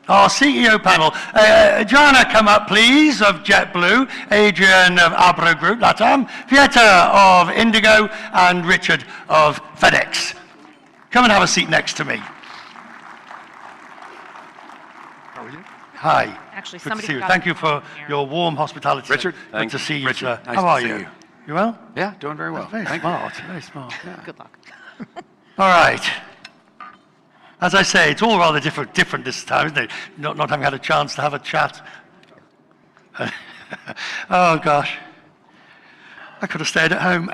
Our CEO panel. Joanna, come up, please, of JetBlue. Adrian of Abra Group, Latam. Pieter of IndiGo. And Richard of FedEx. Come and have a seat next to me. How are you? Hi. Actually, good to see you. got Thank you for your warm hospitality. Richard, good to see you, Richard, sir. nice How are to see you? you. You well? Yeah, doing very well. Very smart, very smart. Yeah. Good luck. All right. As I say, it's all rather different this time, isn't it? Not having had a chance to have a chat. Oh, gosh. I could have stayed at home.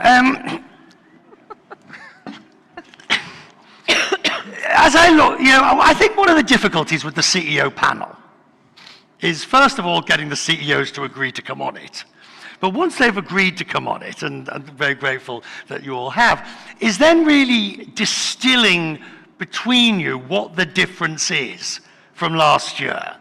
As I look, I think one of the difficulties with the CEO panel is, first of all, getting the CEOs to agree to come on it. But once they've agreed to come on it, and I'm very grateful that you all have, is then really distilling between you what the difference is from last year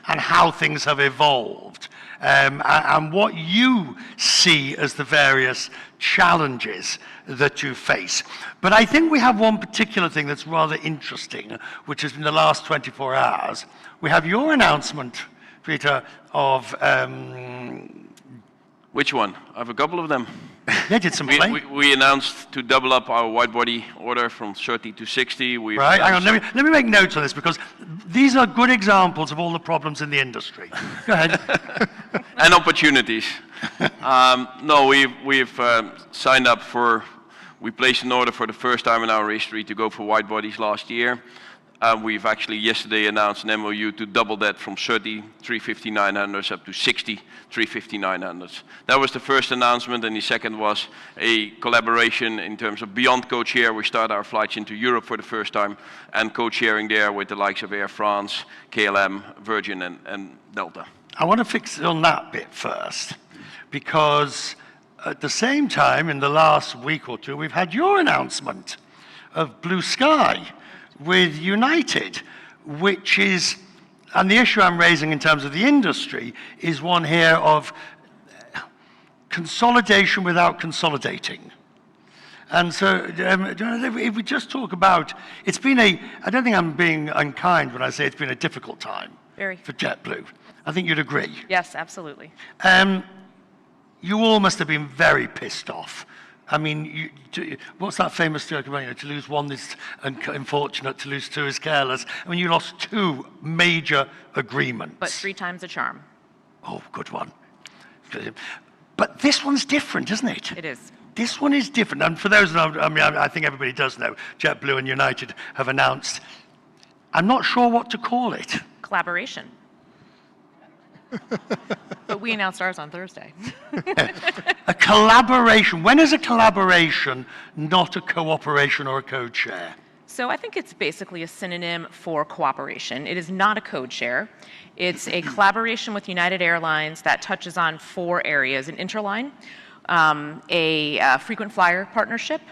and how things have evolved and what you see as the various challenges that you face. But I think we have one particular thing that's rather interesting, which is in the last 24 hours. We have your announcement, Pieter, of... Which one? I have a couple of them. They did some we announced to double up our wide-body order from 30 to 60. Right, hang on, let me make notes on this, because these are good examples of all the problems in the industry. Go ahead. And opportunities. No, we've signed up for, we placed an order for the first time in our history to go for wide bodies last year. We've actually yesterday announced an MOU to double that from 30 350-900s up to 60 350-900s. That was the first announcement, and the second was a collaboration in terms of beyond code-share. We start our flights into Europe for the first time and code-sharing there with the likes of Air France, KLM, Virgin and Delta. I want to fix on that bit first, because at the same time, in the last week or two, we've had your announcement of Blue Sky with United, which is, and the issue I'm raising in terms of the industry is one here of consolidation without consolidating. And so, if we just talk about, it's been I don't think I'm being unkind when I say it's been a difficult time for JetBlue. I think you'd agree. Yes, absolutely. You all must have been very pissed off. I mean, what's that famous joke about, to lose one is unfortunate, to lose two is careless. I mean, you lost two major agreements. But 3 times the charm. Oh, good one. But this one's different, isn't it? It is. This one is different. And for those, I think everybody does know, JetBlue and United have announced, I'm not sure what to call it. Collaboration. But we announced ours on Thursday. A collaboration. When is a collaboration not a cooperation or a code share? So I think it's basically a synonym for cooperation. It is not a code share. It's a collaboration with United Airlines that touches on 4 areas: an interline, a frequent flyer partnership.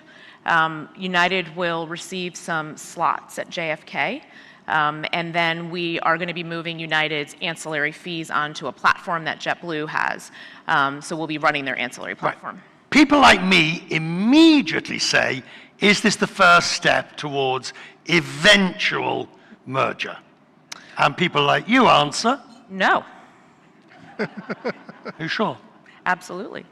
United will receive some slots at JFK. And then we are going to be moving United's ancillary fees onto a platform that JetBlue has. So we'll be running their ancillary platform. Right. People like me immediately say, is this the first step towards eventual merger? And people like you answer, no. Are you sure? Absolutely.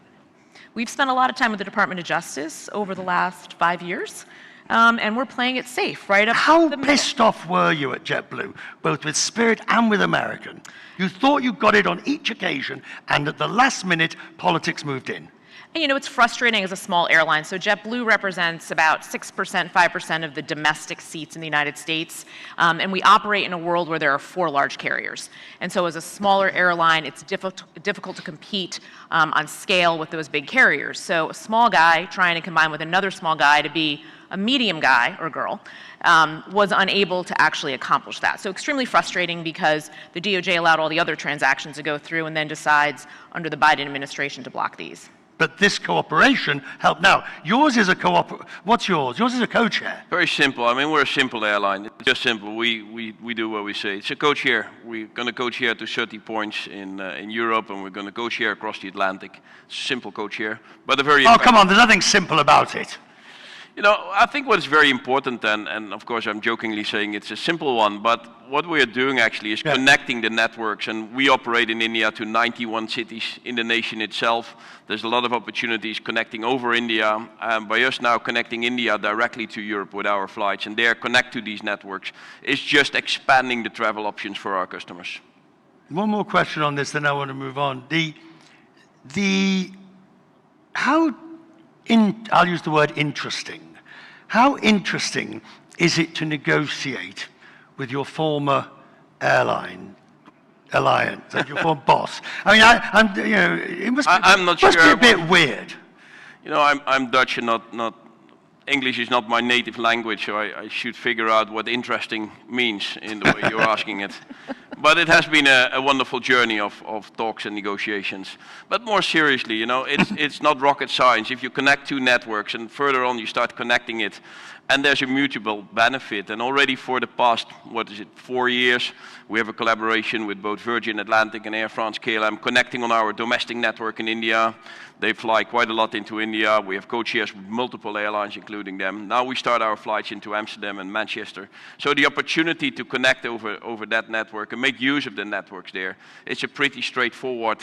We've spent a lot of time with the Department of Justice over the last 5 years. And we're playing it safe, right up How the pissed off were you at JetBlue, both with Spirit and with American? You thought you got it on each occasion, and at the last minute, politics moved in. And it's frustrating as a small airline. So JetBlue represents about 6%, 5% of the domestic seats in the United States. And we operate in a world where there are 4 large carriers. And so as a smaller airline, it's difficult to compete on scale with those big carriers. So a small guy trying to combine with another small guy to be a medium guy or girl was unable to actually accomplish that. So extremely frustrating, because the DOJ allowed all the other transactions to go through and then decides under the Biden administration to block these. But this cooperation helped. Now, yours is a what's yours? Yours is a code share. Very simple. I mean, we're a simple airline. It's just simple. We do what we say. It's a code share. We're going to code share to 30 points in Europe, and we're going to code share across the Atlantic. Simple code share, but a very... Oh, come on. There's nothing simple about it. You know, I think what is very important, and of course I'm jokingly saying it's a simple one, but what we are doing actually is connecting the networks, and we operate in India to 91 cities in the nation itself. There's a lot of opportunities connecting over India, by us now connecting India directly to Europe with our flights, and there connect to these networks is just expanding the travel options for our customers. One more question on this, then I want to move on. I'll use the word interesting. How interesting is it to negotiate with your former airline alliance, your former boss? I mean, it must be, I'm not sure. Must be a bit weird. You know, I'm Dutch and not English is not my native language, so I should figure out what interesting means in the way you're asking it. But it has been a wonderful journey of talks and negotiations. But more seriously, you know, it's not rocket science. If you connect two networks and further on you start connecting it, and there's a mutual benefit. And already for the past, 4 years, we have a collaboration with both Virgin Atlantic and Air France-KLM connecting on our domestic network in India. They fly quite a lot into India. We have codeshares with multiple airlines, including them. Now we start our flights into Amsterdam and Manchester. So the opportunity to connect over that network and make use of the networks there, it's a pretty straightforward,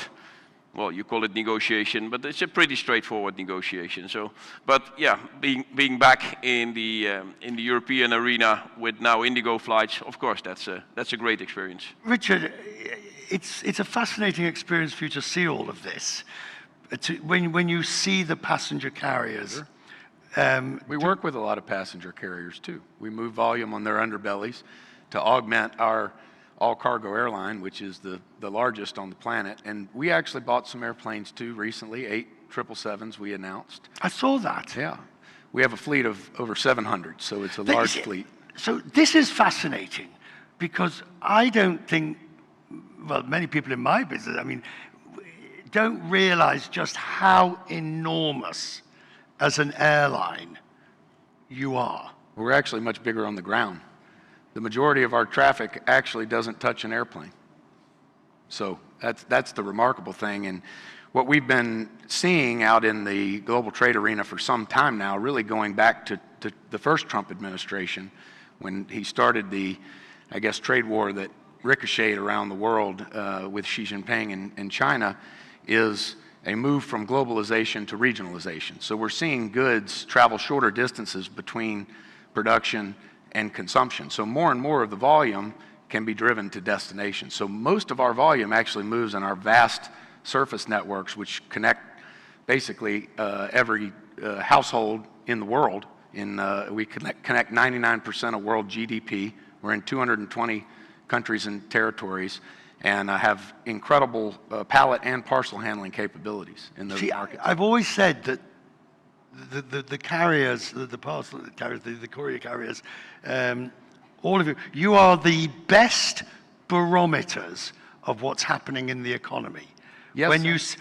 well, you call it negotiation, but it's a pretty straightforward negotiation. So, but yeah, being back in the European arena with now IndiGo flights, of course, that's a great experience. Richard, it's a fascinating experience for you to see all of this. When you see the passenger carriers. Sure. We work with a lot of passenger carriers too. We move volume on their underbellies to augment our all-cargo airline, which is the largest on the planet. And we actually bought some airplanes too recently, 8 777s we announced. I saw that. Yeah. We have a fleet of over 700, so it's a large fleet. So this is fascinating because I don't think, well, many people in my business, I mean, don't realize just how enormous as an airline you are. We're actually much bigger on the ground. The majority of our traffic actually doesn't touch an airplane. So that's the remarkable thing. And what we've been seeing out in the global trade arena for some time now, really going back to the first Trump administration, when he started the, I guess, trade war that ricocheted around the world with Xi Jinping in China, is a move from globalization to regionalization. So we're seeing goods travel shorter distances between production and consumption. So more and more of the volume can be driven to destinations. So most of our volume actually moves in our vast surface networks, which connect basically every household in the world. We connect 99% of world GDP. We're in 220 countries and territories, and have incredible pallet and parcel handling capabilities in those markets. I've always said that the carriers, the parcel carriers, the courier carriers, all of you are the best barometers of what's happening in the economy. Yes,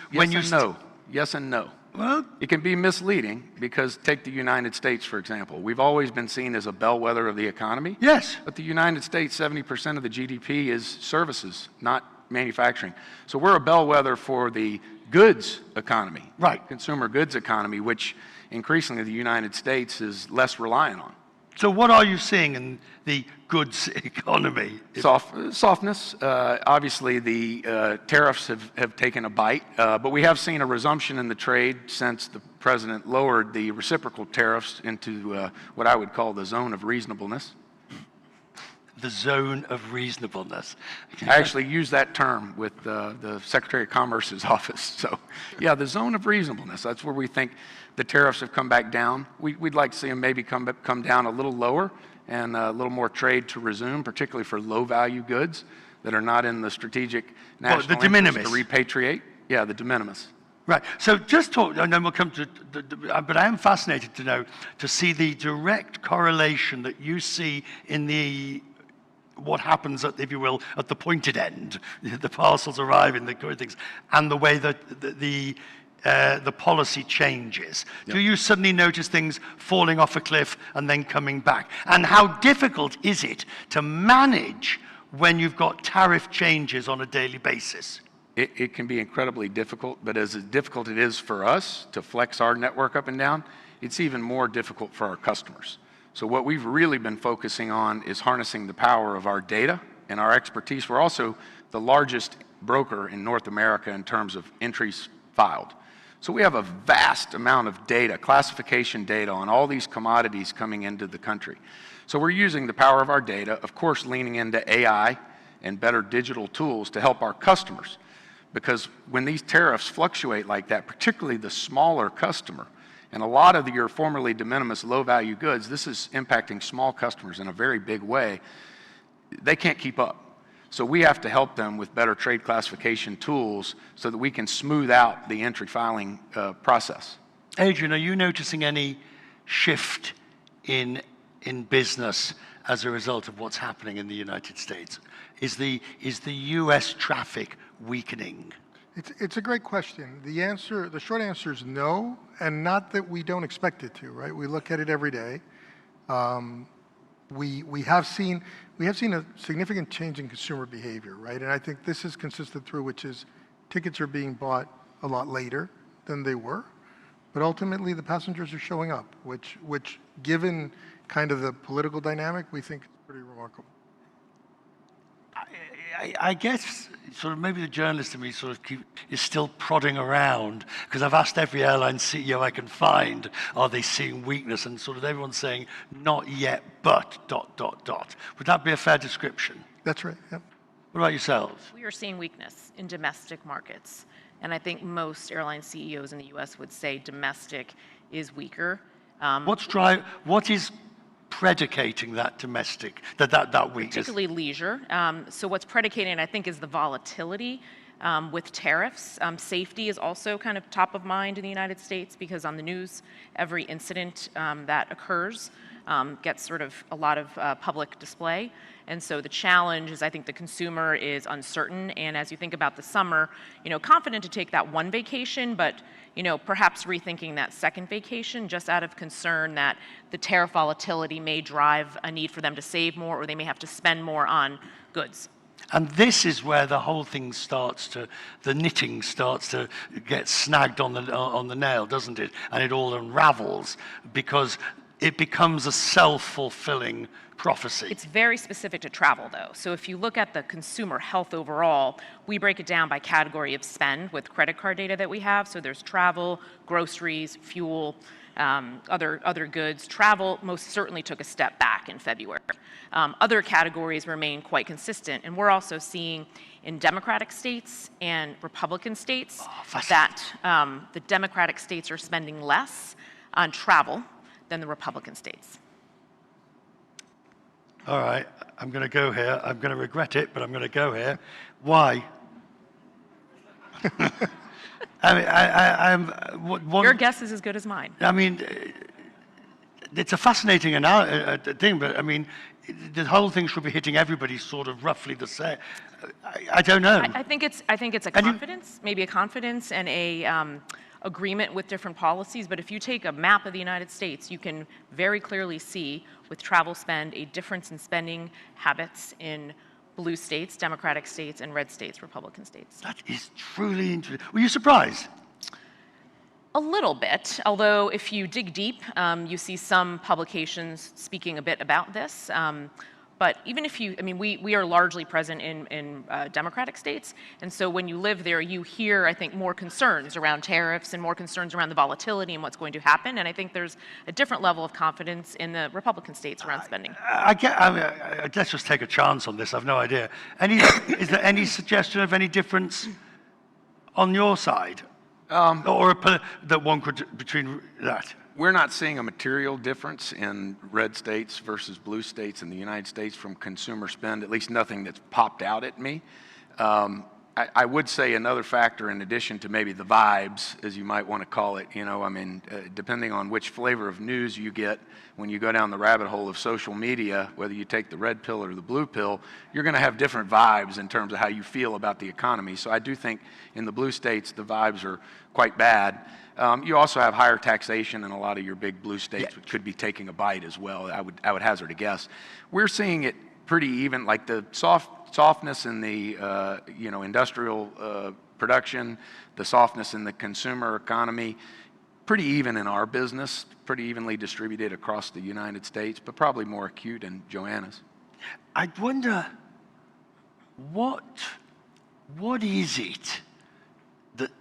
yes and no. Well, it can be misleading because take the United States, for example. We've always been seen as a bellwether of the economy. Yes. But the United States, 70% of the GDP is services, not manufacturing. So we're a bellwether for the goods economy. Right. Consumer goods economy, which increasingly the United States is less reliant on. So what are you seeing in the goods economy? Softness. Obviously, the tariffs have taken a bite, but we have seen a resumption in the trade since the president lowered the reciprocal tariffs into what I would call the zone of reasonableness. The zone of reasonableness. I actually use that term with the Secretary of Commerce's office. So, yeah, the zone of reasonableness. That's where we think the tariffs have come back down. We'd like to see them maybe come down a little lower and a little more trade to resume, particularly for low-value goods that are not in the strategic national the de minimis. interest to repatriate. Yeah, the de minimis. Right. So just talk, and then we'll come to, but I am fascinated to see the direct correlation that you see in what happens at, if you will, at the pointed end, the parcels arriving, the things, and the way that the policy changes. Yep. Do you suddenly notice things falling off a cliff and then coming back? And how difficult is it to manage when you've got tariff changes on a daily basis? It can be incredibly difficult, but as difficult it is for us to flex our network up and down, it's even more difficult for our customers. So what we've really been focusing on is harnessing the power of our data and our expertise. We're also the largest broker in North America in terms of entries filed. So we have a vast amount of data, classification data on all these commodities coming into the country. So we're using the power of our data, of course leaning into AI and better digital tools to help our customers. Because when these tariffs fluctuate like that, particularly the smaller customer, and a lot of your formerly de minimis low-value goods, this is impacting small customers in a very big way. They can't keep up. So we have to help them with better trade classification tools so that we can smooth out the entry filing process. Adrian, are you noticing any shift in business as a result of what's happening in the United States? Is the US traffic weakening? It's a great question. The short answer is no, and not that we don't expect it to, right? We look at it every day. We have seen a significant change in consumer behavior, right? And I think this is consistent through, which is tickets are being bought a lot later than they were, but ultimately the passengers are showing up, which given kind of the political dynamic, we think is pretty remarkable. I guess sort of maybe the journalist in me sort of is still prodding around, because I've asked every airline CEO I can find, are they seeing weakness? And sort of everyone's saying, not yet, but ... Would that be a fair description? That's right, yep. What about yourselves? We are seeing weakness in domestic markets. And I think most airline CEOs in the US would say domestic is weaker. What is predicating that domestic, that weakness? Particularly leisure. So what's predicating, I think, is the volatility with tariffs. Safety is also kind of top of mind in the United States, because on the news, every incident that occurs gets sort of a lot of public display. And so the challenge is, I think the consumer is uncertain. And as you think about the summer, confident to take that one vacation, but perhaps rethinking that second vacation just out of concern that the tariff volatility may drive a need for them to save more, or they may have to spend more on goods. And this is where the whole thing the knitting starts to get snagged on the nail, doesn't it? And it all unravels, because it becomes a self-fulfilling prophecy. It's very specific to travel, though. So if you look at the consumer health overall, we break it down by category of spend with credit card data that we have. So there's travel, groceries, fuel, other goods. Travel most certainly took a step back in February. Other categories remain quite consistent. And we're also seeing in Democratic states and Republican states that the Democratic states are spending less on travel than the Republican states. All right, I'm going to go here. I'm going to regret it, but I'm going to go here. Why? Your guess is as good as mine. I mean, it's a fascinating thing, but I mean, the whole thing should be hitting everybody sort of roughly the same. I don't know. I think it's a confidence, maybe a confidence and a agreement with different policies. But if you take a map of the United States, you can very clearly see with travel spend a difference in spending habits in blue states, Democratic states, and red states, Republican states. That is truly interesting. Were you surprised? A little bit, although if you dig deep, you see some publications speaking a bit about this. But even if we are largely present in Democratic states, and so when you live there, you hear, I think, more concerns around tariffs and more concerns around the volatility and what's going to happen. And I think there's a different level of confidence in the Republican states around spending. Let's just take a chance on this. I've no idea. Is there any suggestion of any difference on your side, or that one could between that? We're not seeing a material difference in red states versus blue states in the United States from consumer spend, at least nothing that's popped out at me. I would say another factor, in addition to maybe the vibes, as you might want to call it, depending on which flavor of news you get when you go down the rabbit hole of social media, whether you take the red pill or the blue pill, you're going to have different vibes in terms of how you feel about the economy. So I do think in the blue states, the vibes are quite bad. You also have higher taxation in a lot of your big blue states, which could be taking a bite as well. I would hazard a guess. We're seeing it pretty even, like the softness in the industrial production, the softness in the consumer economy, pretty even in our business, pretty evenly distributed across the United States, but probably more acute in Joanna's. I wonder, what is it that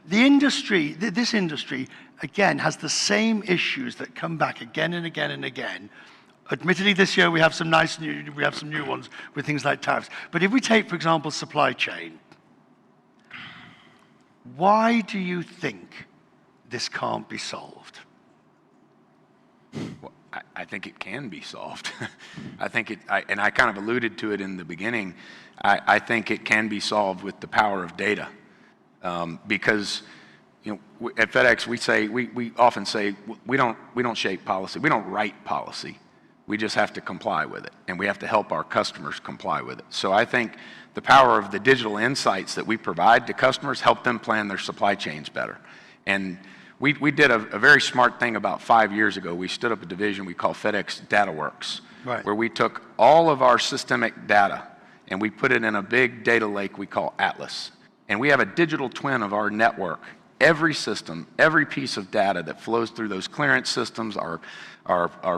the industry, this industry, again, has the same issues that come back again and again and again. Admittedly, this year we have some new ones with things like tariffs. But if we take, for example, supply chain, why do you think this can't be solved? Well, I think it can be solved. I think and I kind of alluded to it in the beginning. I think it can be solved with the power of data, because at FedEx we often say we don't shape policy, we don't write policy. We just have to comply with it, and we have to help our customers comply with it. So I think the power of the digital insights that we provide to customers help them plan their supply chains better. And we did a very smart thing about 5 years ago. We stood up a division we call FedEx DataWorks, right, where we took all of our systemic data and we put it in a big data lake we call Atlas. And we have a digital twin of our network. Every system, every piece of data that flows through those clearance systems, our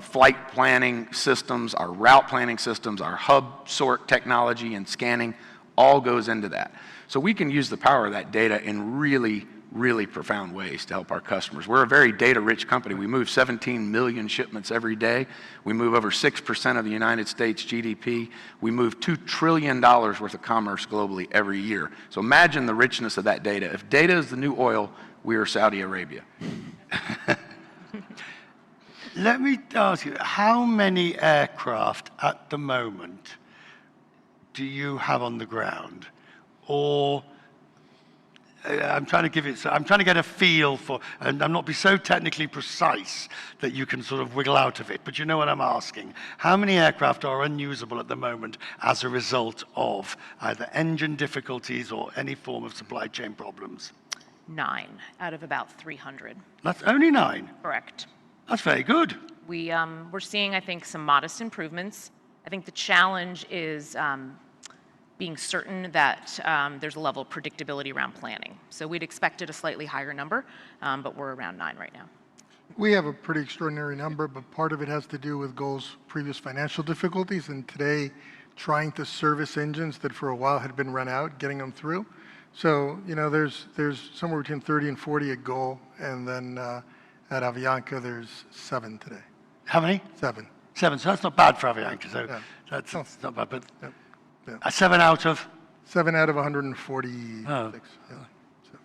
flight planning systems, our route planning systems, our hub sort technology and scanning, all goes into that. So we can use the power of that data in really, really profound ways to help our customers. We're a very data-rich company. We move 17 million shipments every day. We move over 6% of the United States GDP. We move $2 trillion worth of commerce globally every year. So imagine the richness of that data. If data is the new oil, we are Saudi Arabia. Let me ask you, how many aircraft at the moment do you have on the ground? Or I'm trying to get a feel for, and I'm not be so technically precise that you can sort of wiggle out of it, but you know what I'm asking. How many aircraft are unusable at the moment as a result of either engine difficulties or any form of supply chain problems? 9 out of about 300. That's only 9? Correct. That's very good. We're seeing, I think, some modest improvements. I think the challenge is being certain that there's a level of predictability around planning. So we'd expected a slightly higher number, but we're around 9 right now. We have a pretty extraordinary number, but part of it has to do with GOL's previous financial difficulties, and today trying to service engines that for a while had been run out, getting them through. So, there's somewhere between 30 and 40 at GOL, and then at Avianca, there's 7 today. How many? 7. 7, so that's not bad for Avianca, so Yeah. that's not bad, but Yeah. 7 out of? 7 out of 146. Oh. Yeah. So.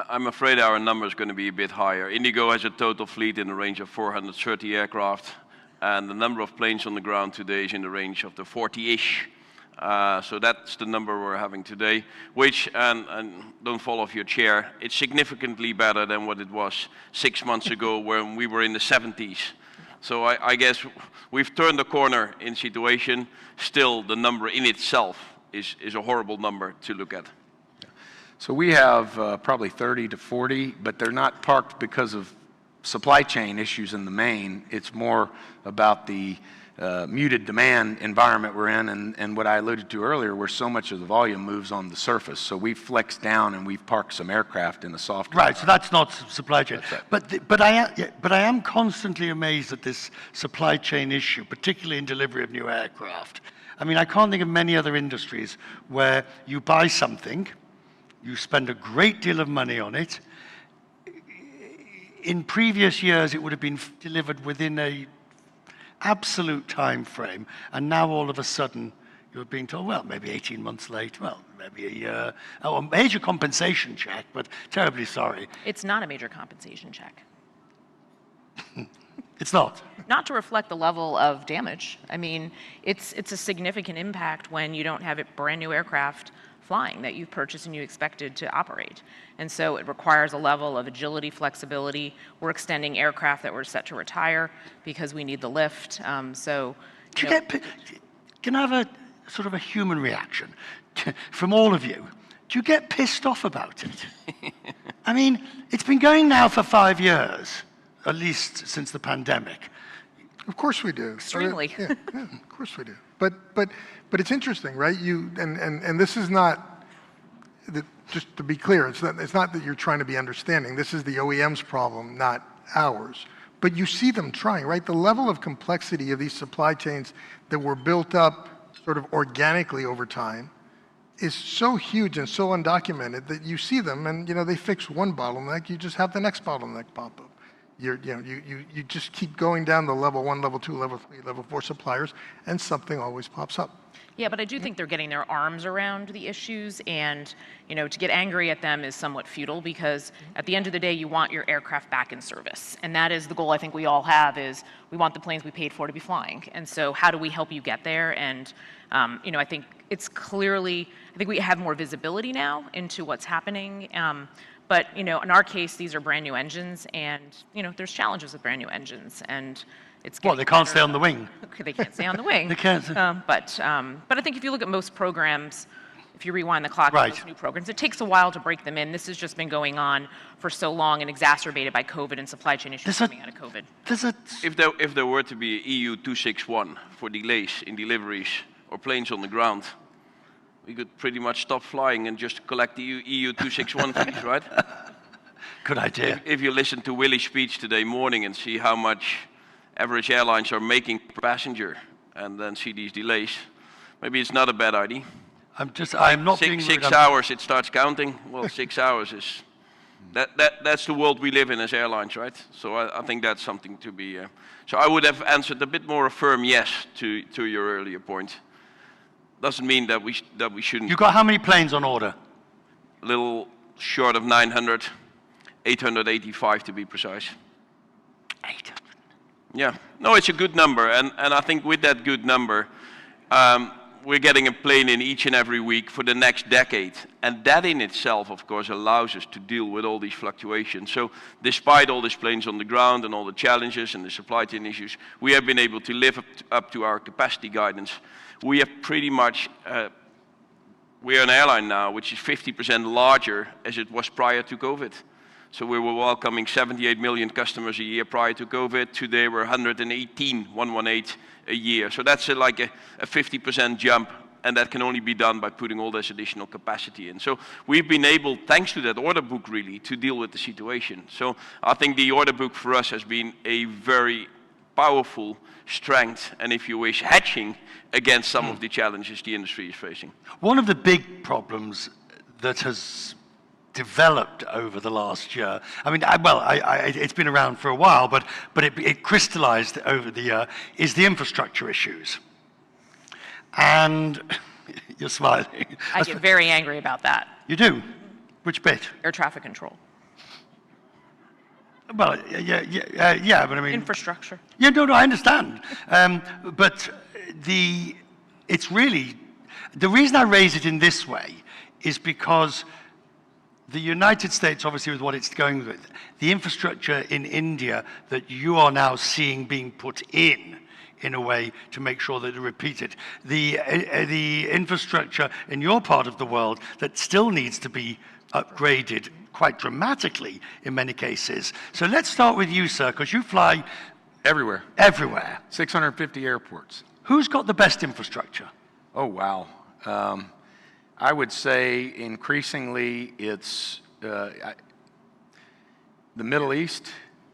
I'm afraid our number is going to be a bit higher. IndiGo has a total fleet in the range of 430 aircraft, and the number of planes on the ground today is in the range of the 40-ish. So that's the number we're having today, which, and don't fall off your chair, it's significantly better than what it was 6 months ago when we were in the 70s. So I guess we've turned the corner in situation. Still, the number in itself is a horrible number to look at. So we have probably 30 to 40, but they're not parked because of supply chain issues in the main. It's more about the muted demand environment we're in, and what I alluded to earlier, where so much of the volume moves on the surface. So we've flexed down and we've parked some aircraft in the soft. Right, so that's not supply chain. Right. But I am constantly amazed at this supply chain issue, particularly in delivery of new aircraft. I mean, I can't think of many other industries where you buy something, you spend a great deal of money on it. In previous years, it would have been delivered within a absolute time frame, and now all of a sudden you're being told, well, maybe 18 months late, well, maybe a year. Oh, a major compensation check, but terribly sorry. It's not a major compensation check. It's not. Not to reflect the level of damage. I mean, it's a significant impact when you don't have a brand new aircraft flying that you've purchased and you expected to operate. And so it requires a level of agility, flexibility. We're extending aircraft that were set to retire because we need the lift. Can I have a sort of a human reaction from all of you? Do you get pissed off about it? I mean, it's been going now for 5 years, at least since the pandemic. Of course we do. Extremely. Yeah, of course we do. But it's interesting, right? And this is not, just to be clear, it's not that you're trying to be understanding. This is the OEM's problem, not ours. But you see them trying, right? The level of complexity of these supply chains that were built up sort of organically over time is so huge and so undocumented that you see them and, they fix one bottleneck, you just have the next bottleneck pop up. You just keep going down the level 1, level 2, level 3, level 4 suppliers, and something always pops up. Yeah, but I do think they're getting their arms around the issues, and to get angry at them is somewhat futile, because at the end of the day, you want your aircraft back in service, and that is the goal I think we all have. Is we want the planes we paid for to be flying, and so how do we help you get there? And I think it's clearly, I think we have more visibility now into what's happening. But in our case, these are brand new engines, and there's challenges with brand new engines, and it's Well, they can't stay on the wing. Okay, they can't stay on the wing. They can't. But I think if you look at most programs, if you rewind the clock, Right. most new programs, it takes a while to break them in. This has just been going on for so long and exacerbated by COVID and supply chain issues coming out of COVID. If there were to be EU 261 for delays in deliveries or planes on the ground, we could pretty much stop flying and just collect the EU 261 fees, right? Good idea. If you listen to Willie's speech today morning and see how much average airlines are making per passenger, and then see these delays, maybe it's not a bad idea. I'm not being rude. 6 hours it starts counting. Well, 6 hours is that's the world we live in as airlines, right? So I think that's something to be. So I would have answered a bit more a firm yes to your earlier point. Doesn't mean that we shouldn't. You got how many planes on order? A little short of 900, 885 to be precise. 800. Yeah, no, it's a good number, and I think with that good number, we're getting a plane in each and every week for the next decade, and that in itself, of course, allows us to deal with all these fluctuations. So despite all these planes on the ground and all the challenges and the supply chain issues, we have been able to live up to our capacity guidance. We have pretty much, we're an airline now which is 50% larger as it was prior to COVID. So we were welcoming 78 million customers a year prior to COVID. Today we're 118 a year. So that's like a 50% jump, and that can only be done by putting all this additional capacity in. So we've been able, thanks to that order book really, to deal with the situation. So I think the order book for us has been a very powerful strength, and if you wish, hedging against some of the challenges the industry is facing. One of the big problems that has developed over the last year, I mean, it's been around for a while, but it crystallized over the year, is the infrastructure issues. And you're smiling. I get very angry about that. You do? Which bit? Air traffic control. Well, yeah, but I mean... Infrastructure. Yeah, no, I understand. But it's really, the reason I raise it in this way is because the United States, obviously with what it's going with, the infrastructure in India that you are now seeing being put in a way to make sure that it repeated, the infrastructure in your part of the world that still needs to be upgraded quite dramatically in many cases. So let's start with you, sir, because you fly Everywhere. everywhere. 650 airports. Who's got the best infrastructure? Oh, wow. I would say increasingly it's the Middle East.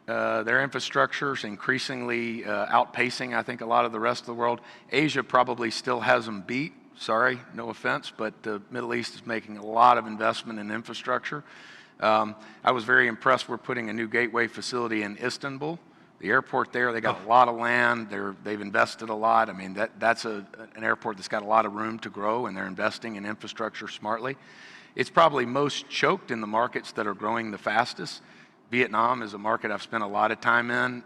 Their infrastructure is increasingly outpacing, I think, a lot of the rest of the world. Asia probably still has them beat. Sorry, no offense, but the Middle East is making a lot of investment in infrastructure. I was very impressed. We're putting a new gateway facility in Istanbul. The airport there, they got a lot of land. They've invested a lot. I mean, that's an airport that's got a lot of room to grow, and they're investing in infrastructure smartly. It's probably most choked in the markets that are growing the fastest. Vietnam is a market I've spent a lot of time in.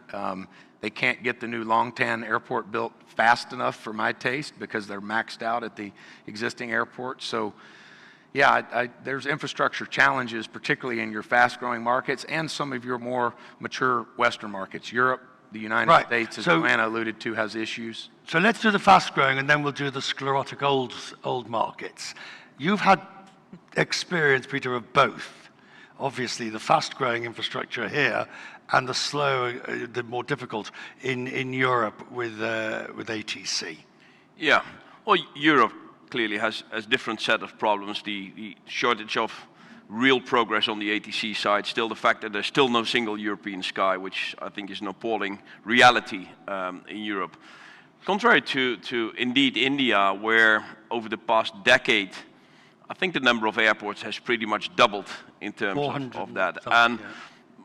They can't get the new Long Tan airport built fast enough for my taste because they're maxed out at the existing airport. So, yeah, there's infrastructure challenges, particularly in your fast-growing markets and some of your more mature Western markets. Europe, the United States, as Joanna alluded to, has issues. So let's do the fast-growing, and then we'll do the sclerotic old markets. You've had experience, Pieter, of both. Obviously, the fast-growing infrastructure here, and the slow, the more difficult in Europe with ATC. Yeah, well, Europe clearly has different set of problems. The shortage of real progress on the ATC side, still the fact that there's still no single European sky, which I think is an appalling reality in Europe. Contrary to indeed India, where over the past decade, I think the number of airports has pretty much doubled in terms of that. And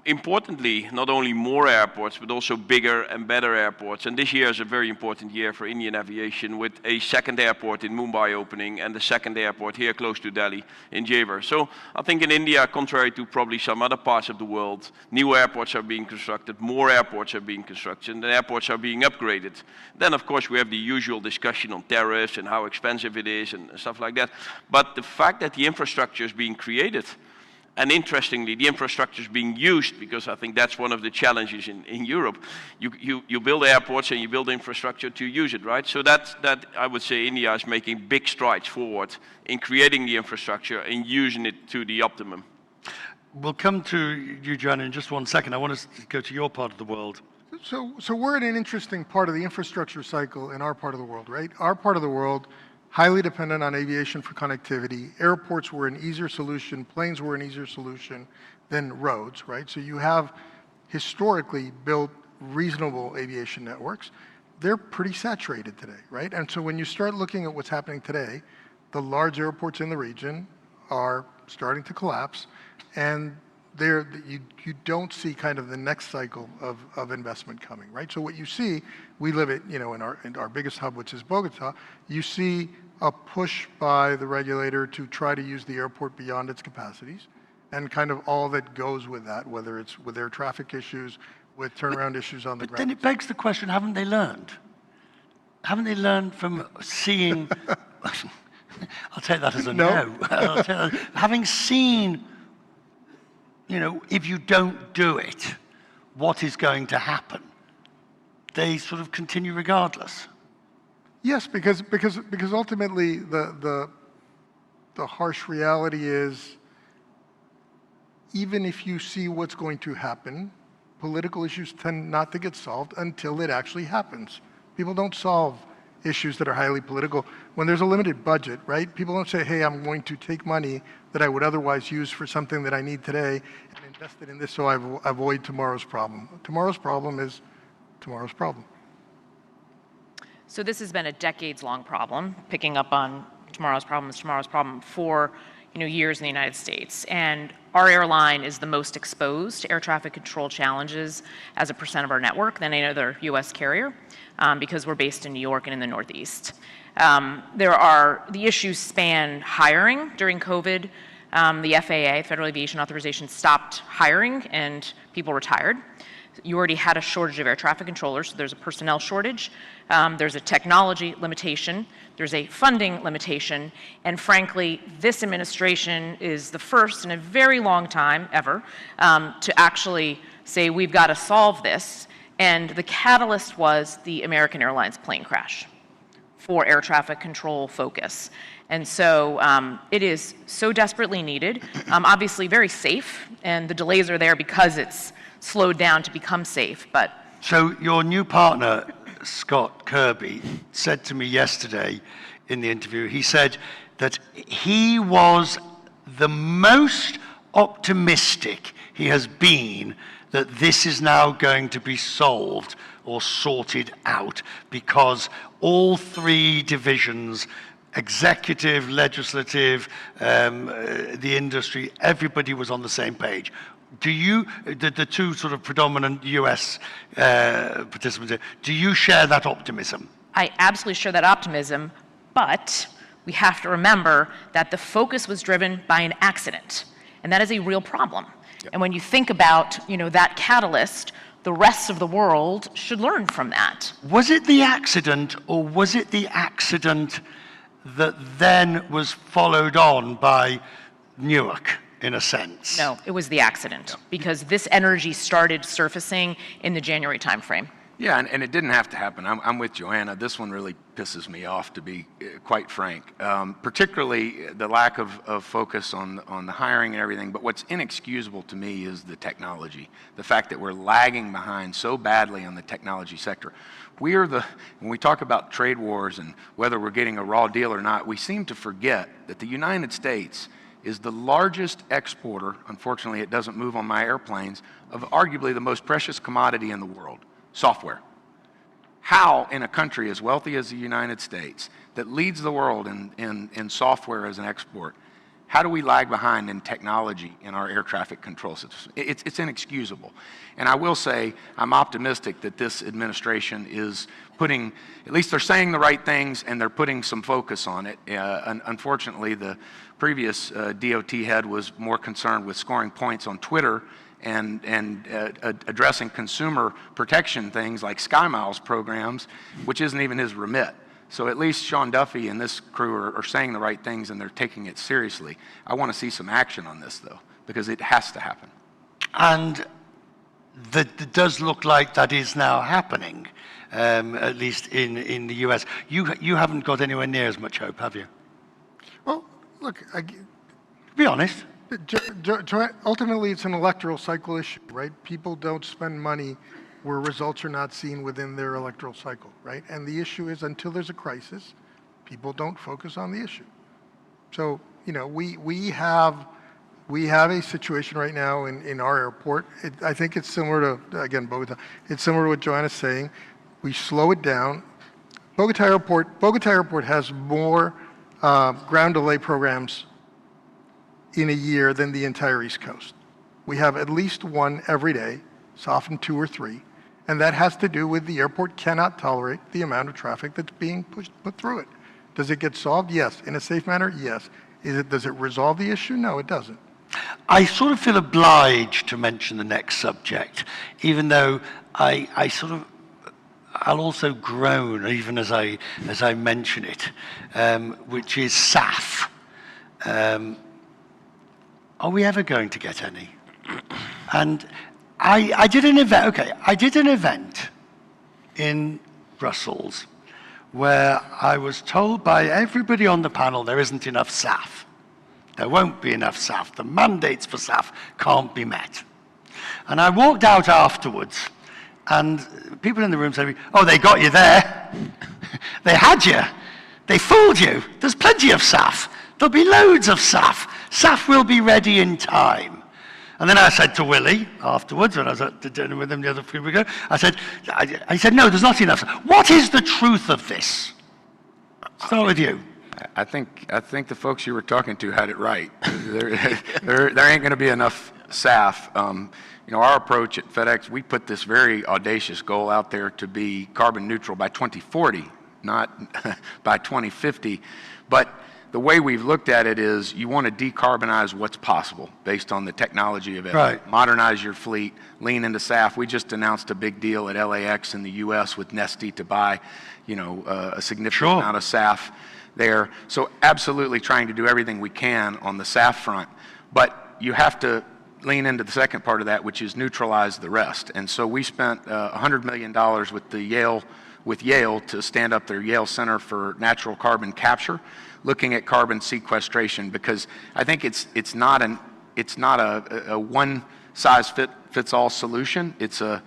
importantly, not only more airports, but also bigger and better airports. And this year is a very important year for Indian aviation, with a second airport in Mumbai opening and the second airport here close to Delhi in Jewar. So I think in India, contrary to probably some other parts of the world, new airports are being constructed, more airports are being constructed, and airports are being upgraded. Then, of course, we have the usual discussion on tariffs and how expensive it is and stuff like that. But the fact that the infrastructure is being created, and interestingly, the infrastructure is being used, because I think that's one of the challenges in Europe. You build airports and you build infrastructure to use it, right? So that I would say India is making big strides forward in creating the infrastructure and using it to the optimum. We'll come to you, Joanna, in just 1 second. I want us to go to your part of the world. So we're in an interesting part of the infrastructure cycle in our part of the world, right? Our part of the world, highly dependent on aviation for connectivity. Airports were an easier solution, planes were an easier solution than roads, right? So you have historically built reasonable aviation networks. They're pretty saturated today, right? And so when you start looking at what's happening today, the large airports in the region are starting to collapse, and you don't see kind of the next cycle of investment coming, right? So what you see, we live it, in our biggest hub, which is Bogota. You see a push by the regulator to try to use the airport beyond its capacities, and kind of all that goes with that, whether it's with air traffic issues, with turnaround issues on the ground. But then it begs the question: haven't they learned? Haven't they learned from seeing? I'll take that as a no. I'll take that. Having seen, if you don't do it, what is going to happen? They sort of continue regardless. Yes, because ultimately the harsh reality is, even if you see what's going to happen, political issues tend not to get solved until it actually happens. People don't solve issues that are highly political when there's a limited budget, right? People don't say, hey, I'm going to take money that I would otherwise use for something that I need today and invest it in this so I avoid tomorrow's problem. Tomorrow's problem is tomorrow's problem. So this has been a decades-long problem, picking up on tomorrow's problem for years in the United States. And our airline is the most exposed to air traffic control challenges as a percent of our network than any other U.S. carrier, because we're based in New York and in the Northeast. The issues span hiring. During COVID, the FAA, Federal Aviation Authorization, stopped hiring and people retired. You already had a shortage of air traffic controllers, so there's a personnel shortage. There's a technology limitation. There's a funding limitation. And frankly, this administration is the first in a very long time ever to actually say we've got to solve this. And the catalyst was the American Airlines plane crash for air traffic control focus. And so it is so desperately needed, obviously very safe, and the delays are there because it's slowed down to become safe. But so your new partner, Scott Kirby, said to me yesterday in the interview, he said that he was the most optimistic he has been that this is now going to be solved or sorted out, because all three divisions, executive, legislative, the industry, everybody was on the same page. Do you, the two sort of predominant US participants, do you share that optimism? I absolutely share that optimism, but we have to remember that the focus was driven by an accident, and that is a real problem. Yep. And when you think about, that catalyst, the rest of the world should learn from that. Was it the accident, or was it the accident that then was followed on by Newark, in a sense? No, it was the accident, because this energy started surfacing in the January timeframe. Yeah, and it didn't have to happen. I'm with Joanna. This one really pisses me off, to be quite frank, particularly the lack of focus on the hiring and everything. But what's inexcusable to me is the technology, the fact that we're lagging behind so badly on the technology sector. When we talk about trade wars and whether we're getting a raw deal or not, we seem to forget that the United States is the largest exporter, unfortunately it doesn't move on my airplanes, of arguably the most precious commodity in the world, software. How, in a country as wealthy as the United States, that leads the world in software as an export, how do we lag behind in technology in our air traffic control system? It's inexcusable. And I will say, I'm optimistic that this administration is putting, at least they're saying the right things and they're putting some focus on it. Unfortunately, the previous DOT head was more concerned with scoring points on Twitter and addressing consumer protection things like SkyMiles programs, which isn't even his remit. So at least Sean Duffy and this crew are saying the right things and they're taking it seriously. I want to see some action on this, though, because it has to happen. And that does look like that is now happening, at least in the US. You haven't got anywhere near as much hope, have you? Well, look, Be honest. ultimately it's an electoral cycle issue, right? People don't spend money where results are not seen within their electoral cycle, right? And the issue is, until there's a crisis, people don't focus on the issue. So, you know, we have a situation right now in our airport. I think it's similar to, again, Bogota. It's similar to what Joanna's saying. We slow it down. Bogota Airport has more ground delay programs in a year than the entire East Coast. We have at least one every day, so often 2 or 3. And that has to do with the airport cannot tolerate the amount of traffic that's being put through it. Does it get solved? Yes. In a safe manner? Yes. Does it resolve the issue? No, it doesn't. I sort of feel obliged to mention the next subject, even though I'll also groan even as I mention it, which is SAF. Are we ever going to get any? And I did an event, okay, I did an event in Brussels where I was told by everybody on the panel there isn't enough SAF. There won't be enough SAF. The mandates for SAF can't be met. And I walked out afterwards and people in the room said to me, oh, they got you there. They had you. They fooled you. There's plenty of SAF. There'll be loads of SAF. SAF will be ready in time. And then I said to Willie afterwards, when I was at the dinner with him the other few weeks ago, I said, no, there's not enough. What is the truth of this? Start with you. I think the folks you were talking to had it right. there ain't going to be enough SAF. You know, our approach at FedEx, we put this very audacious goal out there to be carbon neutral by 2040, not by 2050. But the way we've looked at it is you want to decarbonize what's possible based on the technology available. Right. Modernize your fleet, lean into SAF. We just announced a big deal at LAX in the US with Neste to buy, you know, a significant amount of SAF there. So absolutely trying to do everything we can on the SAF front. But you have to lean into the second part of that, which is neutralize the rest. And so we spent $100 million with Yale to stand up their Yale Center for Natural Carbon Capture, looking at carbon sequestration, because I think it's not a one size fits all solution. It's a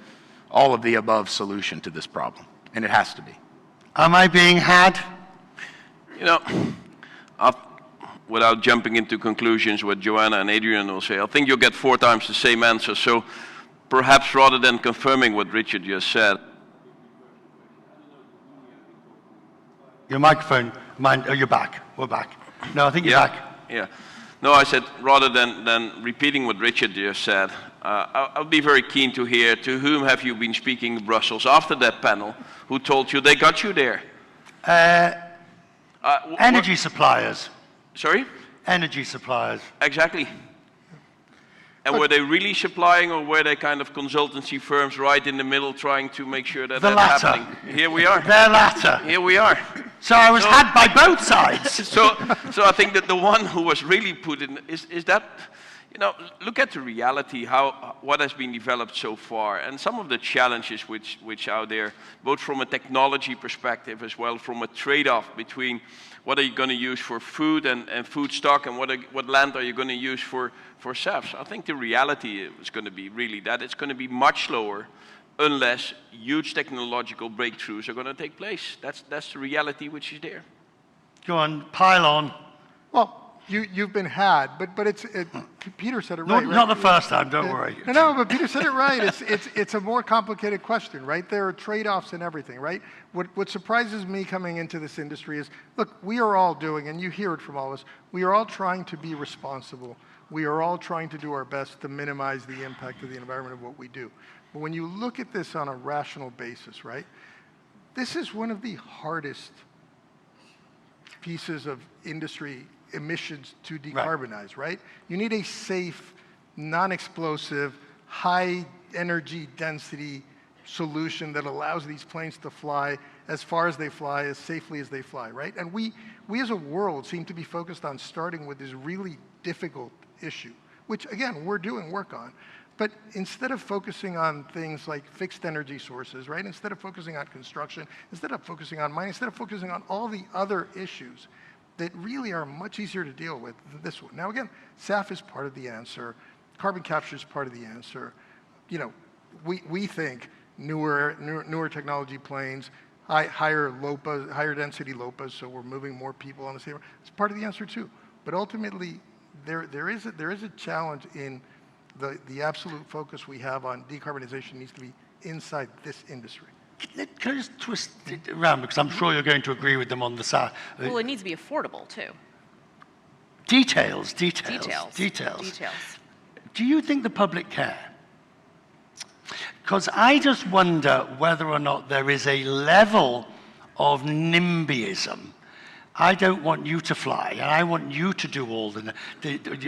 all of the above solution to this problem, and it has to be. Am I being had? You know, without jumping into conclusions, what Joanna and Adrian will say, I think you'll get 4 times the same answer. So perhaps rather than confirming what Richard just said. Your microphone, mine, oh, you're back. We're back. No, I think you're back. Yeah. No, I said rather than repeating what Richard just said, I'll be very keen to hear to whom have you been speaking in Brussels after that panel, who told you they got you there? Energy suppliers. Sorry? Energy suppliers. Exactly. And were they really supplying, or were they kind of consultancy firms right in the middle trying to make sure that that's happening? Here we are. The latter. Here we are. So I was had by both sides. So I think that the one who was really put in, is that, You know, look at the reality, what has been developed so far, and some of the challenges which are there, both from a technology perspective as well from a trade-off between what are you going to use for food and food stock, and what land are you going to use for SAFs. I think the reality is going to be really that it's going to be much slower unless huge technological breakthroughs are going to take place. That's the reality which is there. Go on, pile on. Well, you've been had, but Pieter said it right. Not the first time, don't worry. No, but Pieter said it right. It's a more complicated question, right? There are trade-offs in everything, right? What surprises me coming into this industry is, look, we are all doing, and you hear it from all of us, we are all trying to be responsible. We are all trying to do our best to minimize the impact of the environment of what we do. But when you look at this on a rational basis, right, this is one of the hardest pieces of industry emissions to decarbonize, right? You need a safe, non-explosive, high energy density solution that allows these planes to fly as far as they fly, as safely as they fly, right? And we as a world seem to be focused on starting with this really difficult issue, which again, we're doing work on. But instead of focusing on things like fixed energy sources, right? Instead of focusing on construction, instead of focusing on mining, instead of focusing on all the other issues that really are much easier to deal with than this one. Now again, SAF is part of the answer. Carbon capture is part of the answer. You know, we think newer technology planes, higher density LOPAs, so we're moving more people on the same. It's part of the answer too. But ultimately, there is a challenge in the absolute focus we have on decarbonization needs to be inside this industry. Can I just twist it around, because I'm sure you're going to agree with them on the side. Well, it needs to be affordable too. Details. Details. Do you think the public care? Because I just wonder whether or not there is a level of NIMBYism. I don't want you to fly, and I want you to do all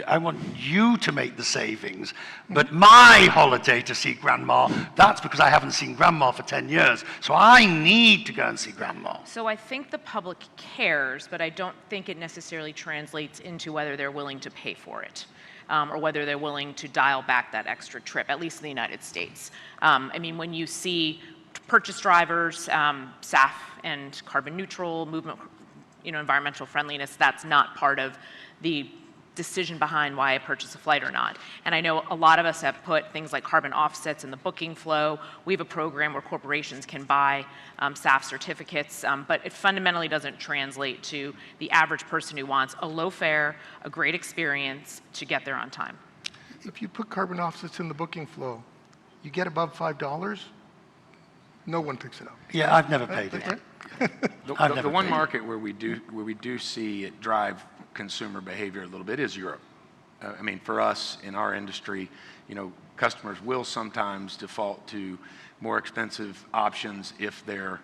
I want you to make the savings. But my holiday to see Grandma, that's because I haven't seen Grandma for 10 years. So I need to go and see Grandma. So I think the public cares, but I don't think it necessarily translates into whether they're willing to pay for it. Or whether they're willing to dial back that extra trip, at least in the United States. I mean, when you see purchase drivers, SAF and carbon neutral movement, environmental friendliness, that's not part of the decision behind why I purchase a flight or not. And I know a lot of us have put things like carbon offsets in the booking flow. We have a program where corporations can buy SAF certificates, but it fundamentally doesn't translate to the average person who wants a low fare, a great experience to get there on time. If you put carbon offsets in the booking flow, you get above $5, no one picks it up. Yeah, I've never paid it. Right? The one market where we do see it drive consumer behavior a little bit is Europe. I mean, for us in our industry, customers will sometimes default to more expensive options if they're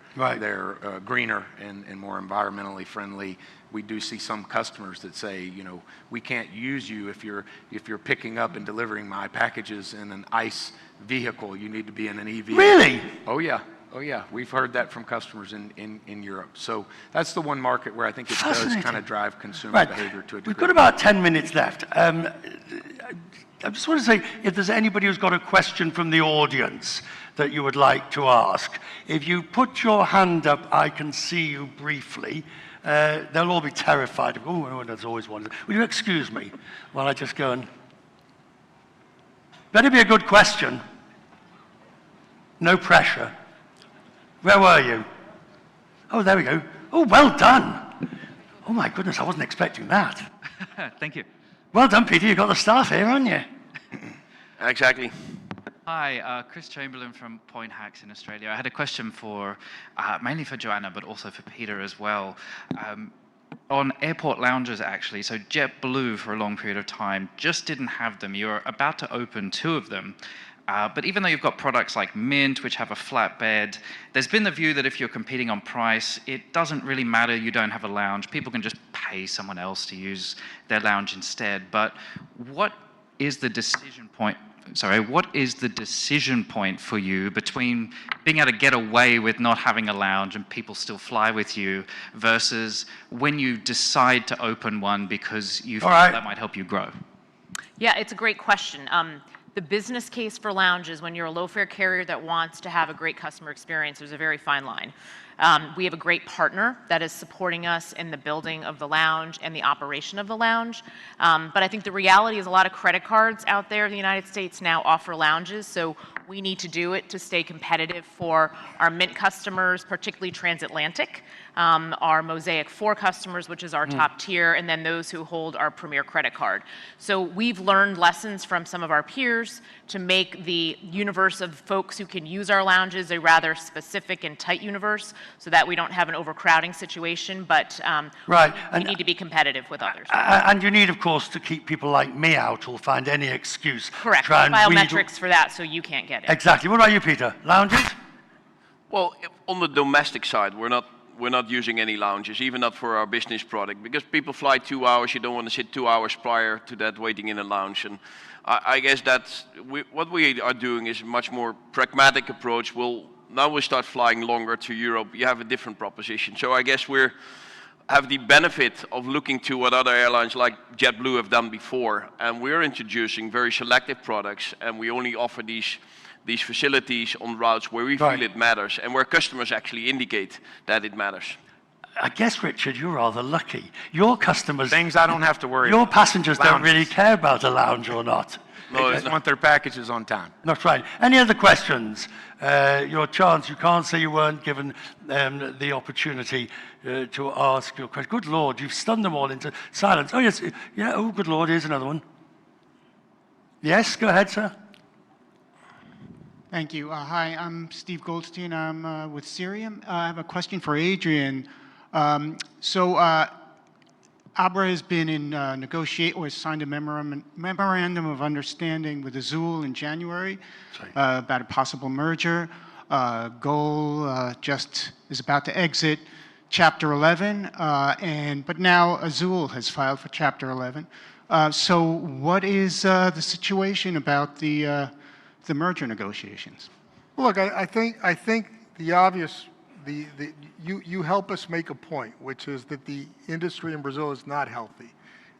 greener and more environmentally friendly. We do see some customers that say, we can't use you if you're picking up and delivering my packages in an ICE vehicle. You need to be in an EV. Really? Oh yeah, we've heard that from customers in Europe. So that's the one market where I think it does kind of drive consumer behavior to a degree. We've got about 10 minutes left. I just want to say, if there's anybody who's got a question from the audience that you would like to ask, if you put your hand up, I can see you briefly. They'll all be terrified. Oh, there's always one. Will you excuse me while I just go and... Better be a good question. No pressure. Where were you? Oh, there we go. Oh, well done. Oh, my goodness, I wasn't expecting that. Thank you. Well done, Pieter. You've got the staff here, haven't you? Exactly. Hi, Chris Chamberlain from Point Hacks in Australia. I had a question for, mainly for Joanna, but also for Pieter as well. On airport lounges, actually, so JetBlue for a long period of time just didn't have them. You're about to open 2 of them. But even though you've got products like Mint, which have a flat bed, there's been the view that if you're competing on price, it doesn't really matter you don't have a lounge. People can just pay someone else to use their lounge instead. But what is the decision point? What is the decision point for you between being able to get away with not having a lounge and people still fly with you versus when you decide to open one because you feel that might help you grow? Yeah, it's a great question. The business case for lounges, when you're a low-fare carrier that wants to have a great customer experience, there's a very fine line. We have a great partner that is supporting us in the building of the lounge and the operation of the lounge. But I think the reality is a lot of credit cards out there in the United States now offer lounges, so we need to do it to stay competitive for our Mint customers, particularly transatlantic, our Mosaic 4 customers, which is our top tier, and then those who hold our Premier credit card. So we've learned lessons from some of our peers to make the universe of folks who can use our lounges a rather specific and tight universe so that we don't have an overcrowding situation, but Right. we need to be competitive with others. And you need, of course, to keep people like me out who'll find any excuse. to Correct. try and weed- Biometrics for that, so you can't get it. Exactly. What about you, Peter? Lounges? Well, on the domestic side, we're not using any lounges, even not for our business product, because people fly 2 hours. You don't want to sit 2 hours prior to that waiting in a lounge. And I guess what we are doing is a much more pragmatic approach. Now we start flying longer to Europe. You have a different proposition. So I guess we have the benefit of looking to what other airlines like JetBlue have done before, and we're introducing very selective products, and we only offer these facilities on routes where we feel it matters and where customers actually indicate that it matters. I guess, Richard, you're rather lucky. Your customers... Things I don't have to worry Your about. passengers don't Lounges. really care about a lounge or not. They just want their packages on time. That's right. Any other questions? Your chance, you can't say you weren't given the opportunity to ask your question. Good Lord, you've stunned them all into silence. Oh, yes. Yeah, oh, good Lord, here's another one. Yes, go ahead, sir. Thank you. Hi, I'm Steve Goldstein. I'm with Cirium. I have a question for Adrian. Abra has been in or signed a memorandum of understanding with Azul in January about a possible merger. GOL just is about to exit Chapter 11, but now Azul has filed for Chapter 11. So what is the situation about the merger negotiations? Look, I think the obvious, you help us make a point, which is that the industry in Brazil is not healthy.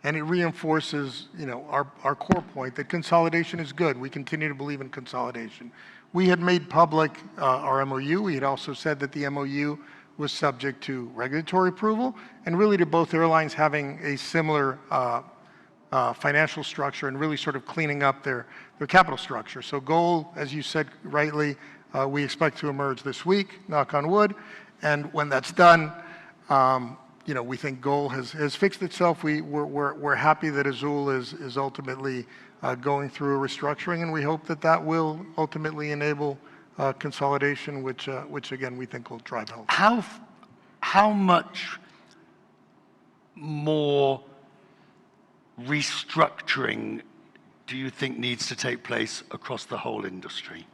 And it reinforces, our core point that consolidation is good. We continue to believe in consolidation. We had made public our MOU. We had also said that the MOU was subject to regulatory approval and really to both airlines having a similar financial structure and really sort of cleaning up their capital structure. So GOL, as you said rightly, we expect to emerge this week, knock on wood. And when that's done, we think GOL has fixed itself. We're happy that Azul is ultimately going through a restructuring, and we hope that will ultimately enable consolidation, which again we think will drive health. How much more restructuring do you think needs to take place across the whole industry?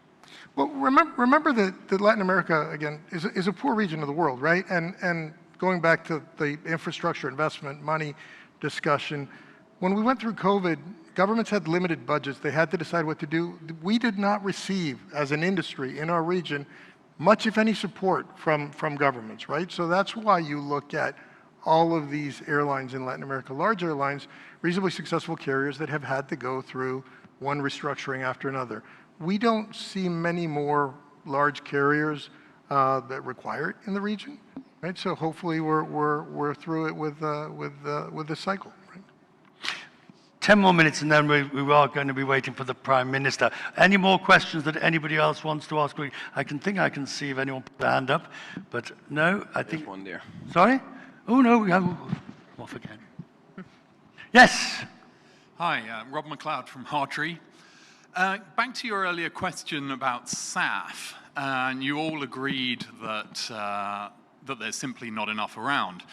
Well, remember that Latin America, again, is a poor region of the world, right? And going back to the infrastructure investment money discussion, when we went through COVID, governments had limited budgets. They had to decide what to do. We did not receive, as an industry in our region, much, if any, support from governments, right? So that's why you look at all of these airlines in Latin America, large airlines, reasonably successful carriers that have had to go through one restructuring after another. We don't see many more large carriers that require it in the region, right? So hopefully we're through it with the cycle. Right? 10 more minutes and then we are going to be waiting for the Prime Minister. Any more questions that anybody else wants to ask? I can see if anyone put their hand up, but no, I think... There's one there. Sorry? Oh, no, we have... Off again. Yes? Hi, Rob McLeod from Hartree. Back to your earlier question about SAF, and you all agreed that there's simply not enough around.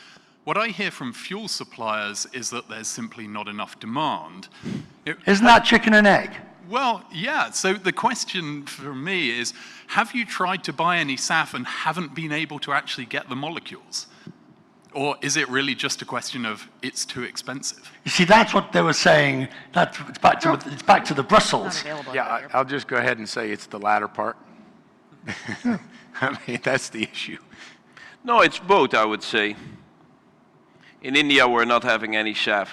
What I hear from fuel suppliers is that there's simply not enough demand. Isn't that chicken and egg? Well, yeah. So the question for me is, have you tried to buy any SAF and haven't been able to actually get the molecules? Or is it really just a question of it's too expensive? You see, that's what they were saying. It's back to the Brussels. Yeah, I'll just go ahead and say it's the latter part. I mean, that's the issue. No, it's both, I would say. In India, we're not having any SAF.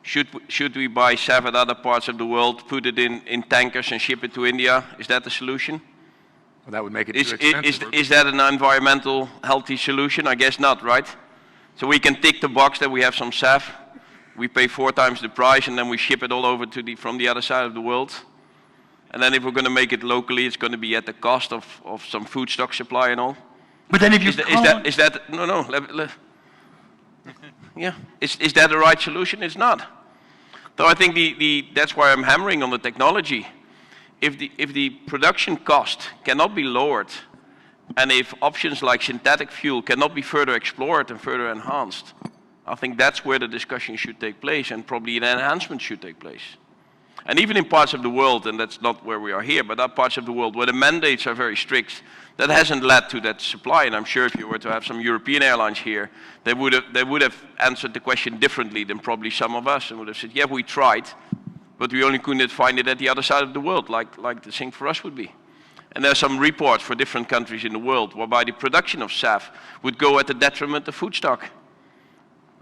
Should we buy SAF at other parts of the world, put it in tankers and ship it to India? Is that the solution? Well, that would make it too expensive. Is that an environmental healthy solution? I guess not, right? So we can tick the box that we have some SAF, we pay 4 times the price, and then we ship it all over to from the other side of the world. And then if we're going to make it locally, it's going to be at the cost of some food stock supply and all. But then if you is that no, yeah, is that the right solution? It's not. So I think that's why I'm hammering on the technology. If the production cost cannot be lowered, and if options like synthetic fuel cannot be further explored and further enhanced, I think that's where the discussion should take place, and probably an enhancement should take place. And even in parts of the world, and that's not where we are here, but other parts of the world where the mandates are very strict, that hasn't led to that supply. And I'm sure if you were to have some European airlines here, they would have answered the question differently than probably some of us, and would have said, yeah, we tried, but we only couldn't find it at the other side of the world, like the thing for us would be. And there are some reports for different countries in the world whereby the production of SAF would go at the detriment of food stock.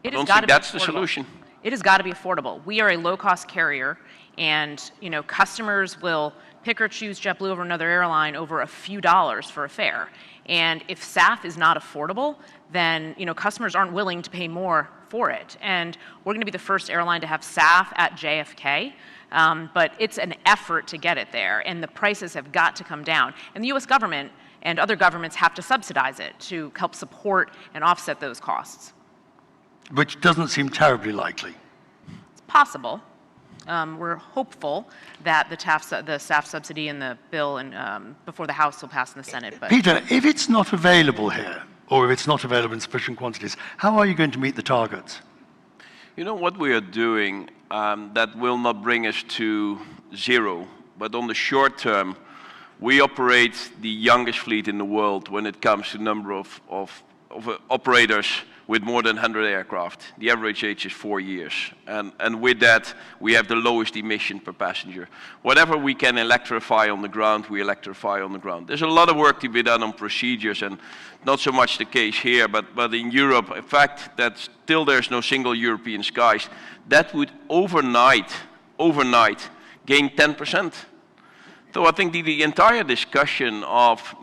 I don't think that's the solution. It has got to be affordable. We are a low-cost carrier, and customers will pick or choose JetBlue over another airline over a few dollars for a fare. And if SAF is not affordable, then customers aren't willing to pay more for it. And we're going to be the first airline to have SAF at JFK, but it's an effort to get it there, and the prices have got to come down. And the U.S. government and other governments have to subsidize it to help support and offset those costs. Which doesn't seem terribly likely. It's possible. We're hopeful that the SAF subsidy in the bill and before the House will pass in the Senate. But Pieter, if it's not available here, or if it's not available in sufficient quantities, how are you going to meet the targets? What we are doing that will not bring us to zero, but on the short term, we operate the youngest fleet in the world when it comes to number of operators with more than 100 aircraft. The average age is 4 years. And with that, we have the lowest emission per passenger. Whatever we can electrify on the ground, we electrify on the ground. There's a lot of work to be done on procedures, and not so much the case here, but in Europe, in fact, that still there's no single European skies, that would overnight gain 10%. So I think the entire discussion of,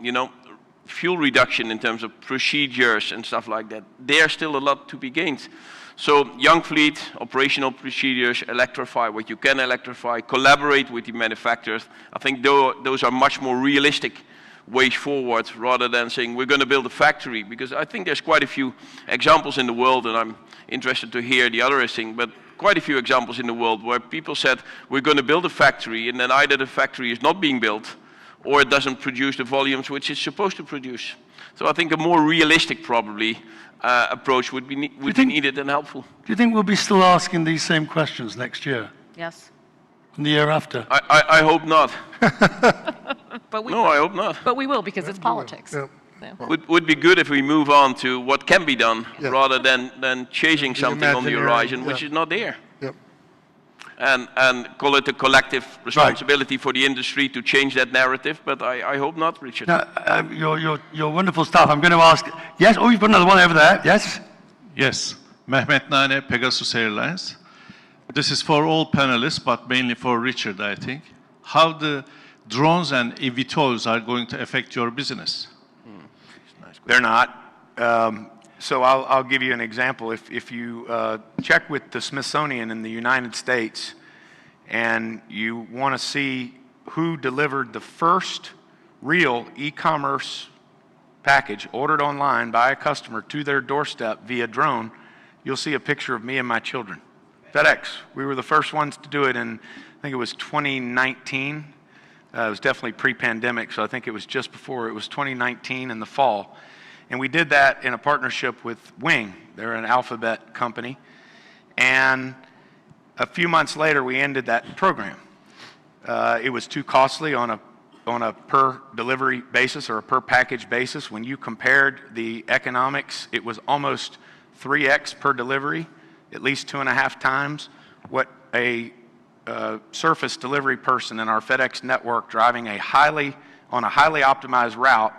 fuel reduction in terms of procedures and stuff like that, there's still a lot to be gained. So young fleet, operational procedures, electrify what you can electrify, collaborate with the manufacturers. I think those are much more realistic ways forward rather than saying we're going to build a factory, because I think there's quite a few examples in the world, and I'm interested to hear the other thing, but quite a few examples in the world where people said we're going to build a factory, and then either the factory is not being built or it doesn't produce the volumes which it's supposed to produce. So I think a more realistic, probably, approach would be needed and helpful. Do you think we'll be still asking these same questions next year? yes. And the year after? I hope not. But we No, will. I hope not. But we will, because it's politics. Yeah. Yeah. Would be good if we move on to what can be done Yeah. rather than chasing something on the imaginary, horizon which yeah. is not there. Yep. And call it a collective responsibility for the industry to change that narrative, but I hope not, Richard. Now, your wonderful staff, I'm going to ask, yes, oh, you've got another one over there, yes? Yes, Mehmet Nane, Pegasus Airlines. This is for all panelists, but mainly for Richard, I think. How the drones and eVTOLs are going to affect your business? They're not. So I'll give you an example. If you check with the Smithsonian in the United States and you want to see who delivered the first real e-commerce package ordered online by a customer to their doorstep via drone, you'll see a picture of me and my children. FedEx, we were the first ones to do it in, I think it was 2019. It was definitely pre-pandemic, so I think it was just before. It was 2019 in the fall. And we did that in a partnership with Wing. They're an Alphabet company. And a few months later, we ended that program. It was too costly on a per delivery basis or a per package basis. When you compared the economics, it was almost 3x per delivery, at least 2.5 times what a surface delivery person in our FedEx network driving on a highly optimized route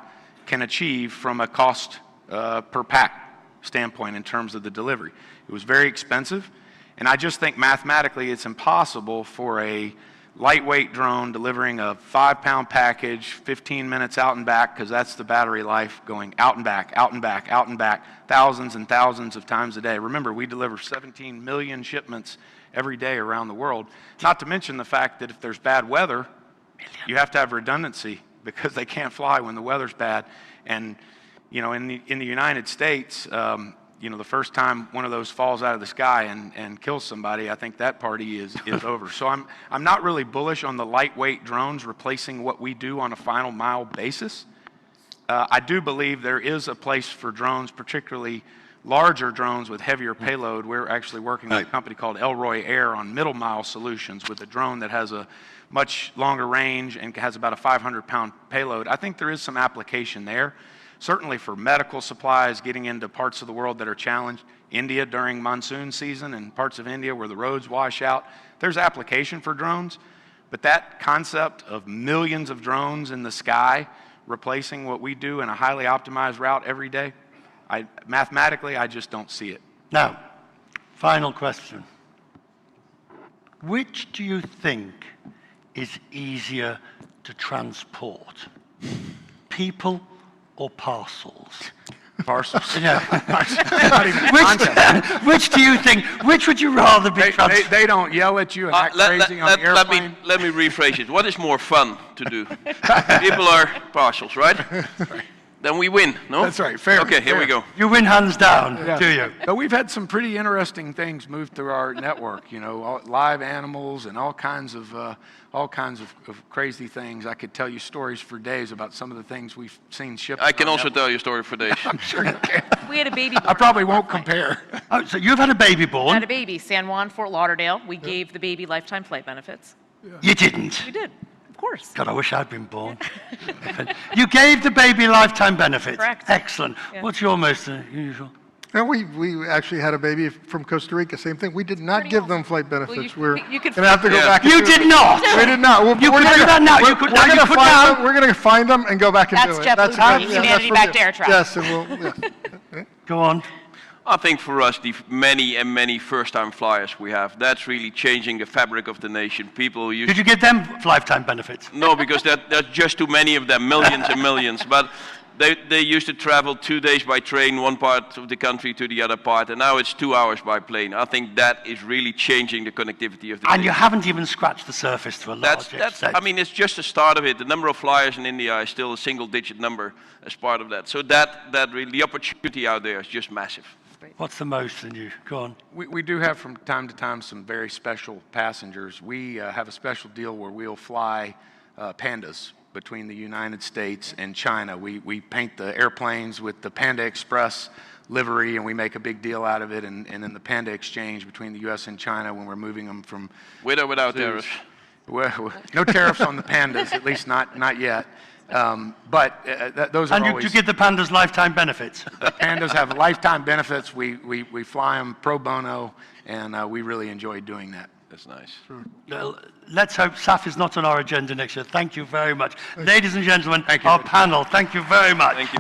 can achieve from a cost per pack standpoint in terms of the delivery. It was very expensive, And I just think mathematically it's impossible for a lightweight drone delivering a 5-pound package, 15 minutes out and back, because that's the battery life, going out and back, out and back, out and back, thousands and thousands of times a day. Remember, we deliver 17 million shipments every day around the world, not to mention the fact that if there's bad weather, you have to have redundancy because they can't fly when the weather's bad. And, you know, in the United States, you know, the first time one of those falls out of the sky and kills somebody, I think that party is over. So I'm not really bullish on the lightweight drones replacing what we do on a final mile basis. I do believe there is a place for drones, particularly larger drones with heavier payload. We're actually working with a company called Elroy Air on middle mile solutions with a drone that has a much longer range and has about a 500-pound payload. I think there is some application there. Certainly for medical supplies, getting into parts of the world that are challenged, India during monsoon season and parts of India where the roads wash out, there's application for drones. But that concept of millions of drones in the sky replacing what we do in a highly optimized route every day, mathematically, I just don't see it. Now, final question. Which do you think is easier to transport? People or parcels? Parcels. Yeah. Which do you think, which would you rather be transported? They don't yell at you and act crazy on the airplane. Let me rephrase it. What is more fun to do? People are parcels, right? Then we win, no? That's right, fair. Okay, here we go. You win hands down, Yeah. do you? But we've had some pretty interesting things move through our network, you know, live animals and all kinds of crazy things. I could tell you stories for days about some of the things we've seen shipped. I can also tell you a story for days. I'm sure you can. We had a baby born. I probably won't compare. Oh, so you've had a baby born? Had a baby, San Juan, Fort Lauderdale. We gave the baby lifetime flight benefits. You didn't? We did, of course. God, I wish I'd been born. You gave the baby lifetime benefits? Correct. Excellent. Yeah. What's your most unusual? And we actually had a baby from Costa Rica, same thing. We did not Pretty give them awesome. flight benefits. you We're could- you could- gonna have to go Yeah. back and You do did it. not? We did not. You could do that now. You could now. You could now. We're gonna find them and go back and That's do it. JetBlue bringing humanity back to air travel. Yes, and we'll, yeah. Go on. I think for us, the many first-time flyers we have, that's really changing the fabric of the nation. People used Did you give them lifetime benefits? No, because there's just too many of them, millions and millions. But they used to travel 2 days by train, one part of the country to the other part, and now it's 2 hours by plane. I think that is really changing the connectivity of the And you nation. haven't even scratched the surface to a large extent. I mean, it's just the start of it. The number of flyers in India is still a single-digit number as part of that. So that really, the opportunity out there is just massive. What's the most in you? Go on. We do have from time to time some very special passengers. We have a special deal where we'll fly pandas between the United States and China. We paint the airplanes with the Panda Express livery and we make a big deal out of it, and then the Panda exchange between the U.S. and China when we're moving them from... With or without zoos. tariffs? Well, no tariffs on the pandas, at least not yet. Those are And always... you give the pandas lifetime benefits? Pandas have lifetime benefits. We fly them pro bono, and we really enjoy doing that. That's nice. Well, let's hope SAF is not on our agenda next year. Thank you very much. Ladies and gentlemen, Thank you. our panel, thank you very much. Thank you.